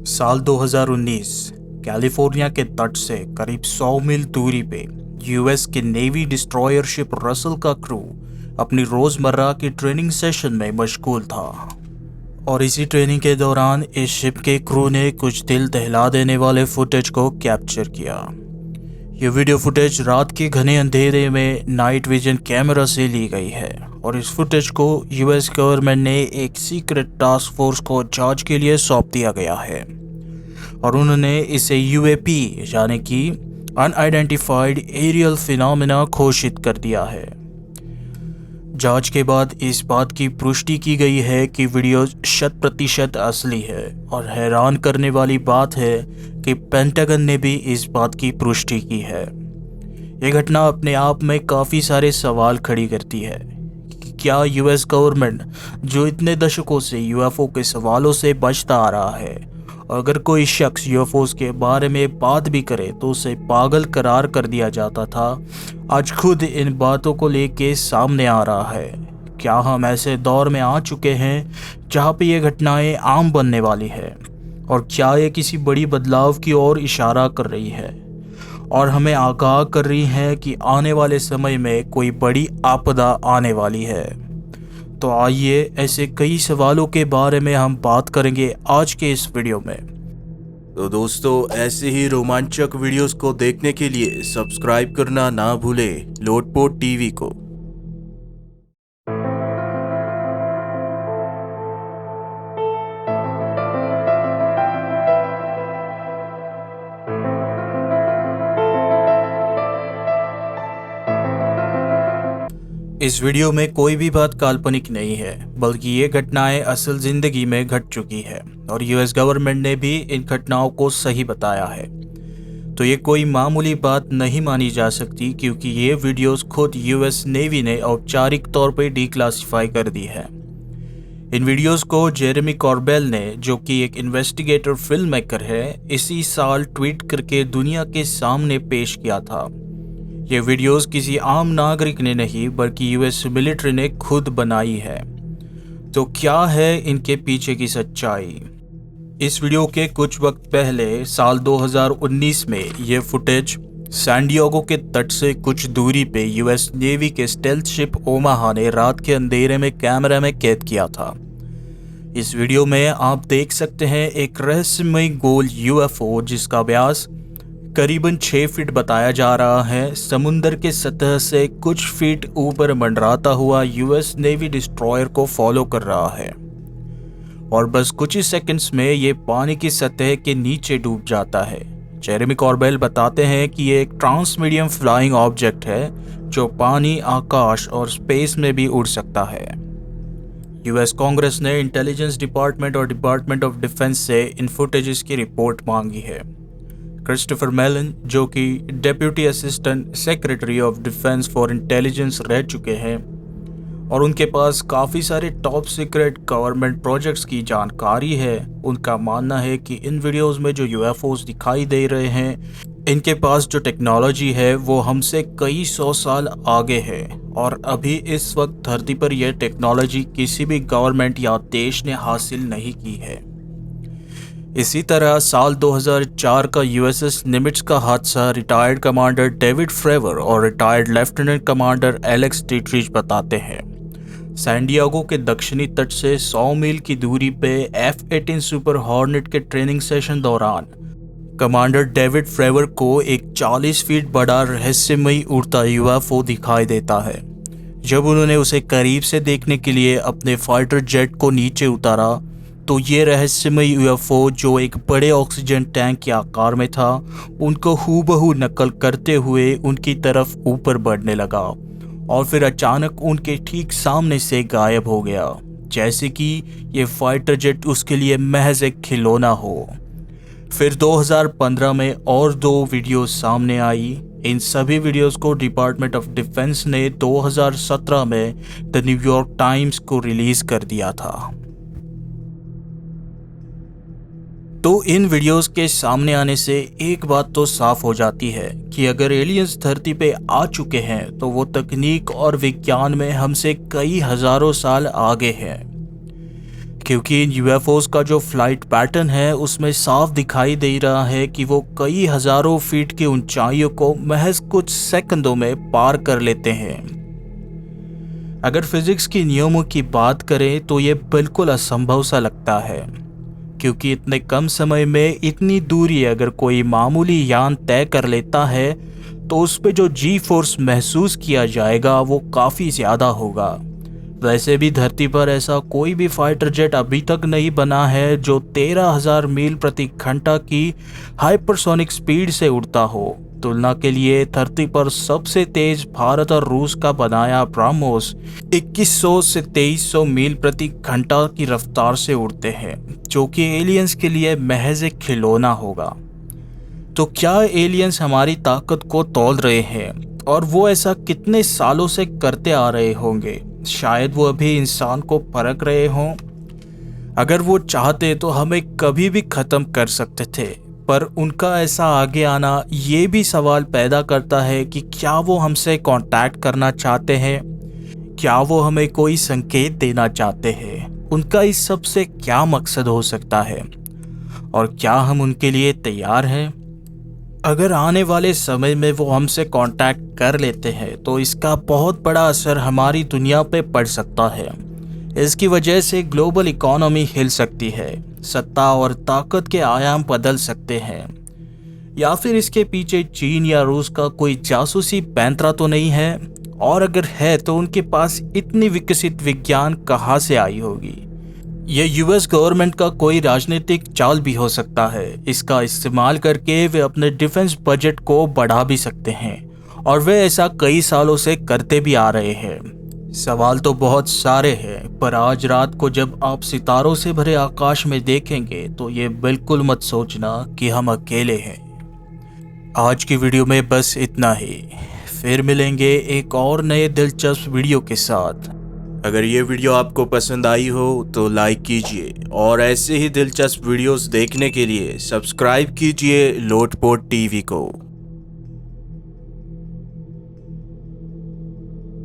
साल 2019 कैलिफोर्निया के तट से करीब 100 मील दूरी पे यूएस के नेवी डिस्ट्रॉयर शिप रसल का क्रू अपनी रोजमर्रा की ट्रेनिंग सेशन में मशगूल था। और इसी ट्रेनिंग के दौरान इस शिप के क्रू ने कुछ दिल दहला देने वाले फुटेज को कैप्चर किया। ये वीडियो फुटेज रात के घने अंधेरे में नाइट विजन कैमरा से ली गई है और इस फुटेज को यूएस गवर्नमेंट ने एक सीक्रेट टास्क फोर्स को जांच के लिए सौंप दिया गया है और उन्होंने इसे यूएपी यानी कि अनआइडेंटिफाइड एरियल फिनोमेना घोषित कर दिया है। जांच के बाद इस बात की पुष्टि की गई है कि वीडियो 100% असली है और हैरान करने वाली बात है कि पेंटागन ने भी इस बात की पुष्टि की है। ये घटना अपने आप में काफ़ी सारे सवाल खड़ी करती है कि क्या यूएस गवर्नमेंट जो इतने दशकों से यूएफओ के सवालों से बचता आ रहा है, अगर कोई शख्स यूएफओस के बारे में बात भी करे तो उसे पागल करार कर दिया जाता था, आज खुद इन बातों को लेके सामने आ रहा है। क्या हम ऐसे दौर में आ चुके हैं जहाँ पे ये घटनाएं आम बनने वाली है और क्या ये किसी बड़ी बदलाव की ओर इशारा कर रही है और हमें आगाह कर रही है कि आने वाले समय में कोई बड़ी आपदा आने वाली है। तो आइए ऐसे कई सवालों के बारे में हम बात करेंगे आज के इस वीडियो में। तो दोस्तों, ऐसे ही रोमांचक वीडियोस को देखने के लिए सब्सक्राइब करना ना भूलें लोटपोट टीवी को। इस वीडियो में कोई भी बात काल्पनिक नहीं है, बल्कि ये घटनाएं असल जिंदगी में घट चुकी है और यूएस गवर्नमेंट ने भी इन घटनाओं को सही बताया है। तो ये कोई मामूली बात नहीं मानी जा सकती क्योंकि ये वीडियोस खुद यूएस नेवी ने औपचारिक तौर पर डिक्लासिफाई कर दी है। इन वीडियोस को जेरेमी कॉर्बेल ने, जो कि एक इन्वेस्टिगेटर फिल्म मेकर है, इसी साल ट्वीट करके दुनिया के सामने पेश किया था। ये वीडियोस किसी आम नागरिक ने नहीं बल्कि यूएस मिलिट्री ने खुद बनाई है। तो क्या है इनके पीछे की सच्चाई? इस वीडियो के कुछ वक्त पहले साल 2019 में ये फुटेज सैन डिएगो के तट से कुछ दूरी पे यूएस नेवी के स्टेल्थ शिप ओमाहा ने रात के अंधेरे में कैमरा में कैद किया था। इस वीडियो में आप देख सकते हैं एक रहस्यमय गोल यूएफओ जिसका व्यास करीबन 6 फीट बताया जा रहा है, समुंदर के सतह से कुछ फीट ऊपर मंडराता हुआ यूएस नेवी डिस्ट्रॉयर को फॉलो कर रहा है और बस कुछ ही सेकंड्स में ये पानी की सतह के नीचे डूब जाता है। जेरेमी कॉर्बेल बताते हैं कि ये एक ट्रांसमीडियम फ्लाइंग ऑब्जेक्ट है जो पानी, आकाश और स्पेस में भी उड़ सकता है। यूएस कांग्रेस ने इंटेलिजेंस डिपार्टमेंट और डिपार्टमेंट ऑफ डिफेंस से इन फुटेजेस की रिपोर्ट मांगी है। क्रिस्टोफर मेलन, जो कि deputy assistant secretary of defence for intelligence रह चुके हैं और उनके पास काफ़ी सारे टॉप सीक्रेट गवर्नमेंट प्रोजेक्ट्स की जानकारी है, उनका मानना है कि इन वीडियोस में जो यूएफओस दिखाई दे रहे हैं, इनके पास जो टेक्नोलॉजी है वो हमसे कई 100 साल आगे है और अभी इस वक्त धरती पर यह टेक्नोलॉजी किसी भी गवर्नमेंट या देश ने हासिल नहीं की है। इसी तरह साल 2004 का यूएसएस निमिट्ज का हादसा रिटायर्ड कमांडर डेविड फ्रेवर और retired lieutenant commander Alex Dietrich बताते हैं। सैन डिएगो के दक्षिणी तट से 100 मील की दूरी पे F-18 सुपर हॉर्नेट के ट्रेनिंग सेशन दौरान कमांडर डेविड फ्रेवर को एक 40 फीट बड़ा रहस्यमयी उड़ता यूएफओ दिखाई देता है। जब उन्होंने उसे करीब से देखने के लिए अपने फाइटर जेट को नीचे उतारा तो ये रहस्यमय यूएफओ, जो एक बड़े ऑक्सीजन टैंक के आकार में था, उनको हूबहू नकल करते हुए उनकी तरफ ऊपर बढ़ने लगा और फिर अचानक उनके ठीक सामने से गायब हो गया, जैसे कि ये फाइटर जेट उसके लिए महज एक खिलौना हो। फिर 2015 में और 2 वीडियोस सामने आई। इन सभी वीडियोस को डिपार्टमेंट ऑफ डिफेंस ने 2017 में द न्यूयॉर्क टाइम्स को रिलीज कर दिया था। तो इन वीडियोस के सामने आने से एक बात तो साफ हो जाती है कि अगर एलियंस धरती पे आ चुके हैं तो वो तकनीक और विज्ञान में हमसे कई हजारों साल आगे हैं। क्योंकि इन यूएफओस का जो फ्लाइट पैटर्न है उसमें साफ दिखाई दे रहा है कि वो कई हजारों फीट की ऊंचाइयों को महज कुछ सेकंडों में पार कर लेते हैं। अगर फिजिक्स के नियमों की बात करें तो ये बिल्कुल असंभव सा लगता है, क्योंकि इतने कम समय में इतनी दूरी अगर कोई मामूली यान तय कर लेता है तो उस पे जो जी फोर्स महसूस किया जाएगा वो काफ़ी ज़्यादा होगा। वैसे भी धरती पर ऐसा कोई भी फाइटर जेट अभी तक नहीं बना है जो 13,000 मील प्रति घंटा की हाइपरसोनिक स्पीड से उड़ता हो। तुलना के लिए धरती पर सबसे तेज भारत और रूस का बनाया ब्रह्मोस 2100 से 2300 मील प्रति घंटा की रफ्तार से उड़ते हैं, जो कि एलियंस के लिए महज एक खिलौना होगा। तो क्या एलियंस हमारी ताकत को तौल रहे हैं, और वो ऐसा कितने सालों से करते आ रहे होंगे? शायद वो अभी इंसान को परख रहे हों। अगर वो चाहते तो हमें कभी भी ख़त्म कर सकते थे, पर उनका ऐसा आगे आना ये भी सवाल पैदा करता है कि क्या वो हमसे कांटेक्ट करना चाहते हैं, क्या वो हमें कोई संकेत देना चाहते हैं, उनका इस सब से क्या मकसद हो सकता है, और क्या हम उनके लिए तैयार हैं? अगर आने वाले समय में वो हमसे कांटेक्ट कर लेते हैं तो इसका बहुत बड़ा असर हमारी दुनिया पे पड़ सकता है। इसकी वजह से ग्लोबल इकोनॉमी हिल सकती है, सत्ता और ताकत के आयाम बदल सकते हैं। या फिर इसके पीछे चीन या रूस का कोई जासूसी पैंतरा तो नहीं है, और अगर है तो उनके पास इतनी विकसित विज्ञान कहाँ से आई होगी? ये यूएस गवर्नमेंट का कोई राजनीतिक चाल भी हो सकता है। इसका इस्तेमाल करके वे अपने डिफेंस बजट को बढ़ा भी सकते हैं, और वे ऐसा कई सालों से करते भी आ रहे हैं। सवाल तो बहुत सारे हैं, पर आज रात को जब आप सितारों से भरे आकाश में देखेंगे तो ये बिल्कुल मत सोचना कि हम अकेले हैं। आज की वीडियो में बस इतना ही, फिर मिलेंगे एक और नए दिलचस्प वीडियो के साथ। अगर ये वीडियो आपको पसंद आई हो तो लाइक कीजिए, और ऐसे ही दिलचस्प वीडियोस देखने के लिए सब्सक्राइब कीजिए लोटपोट टीवी को।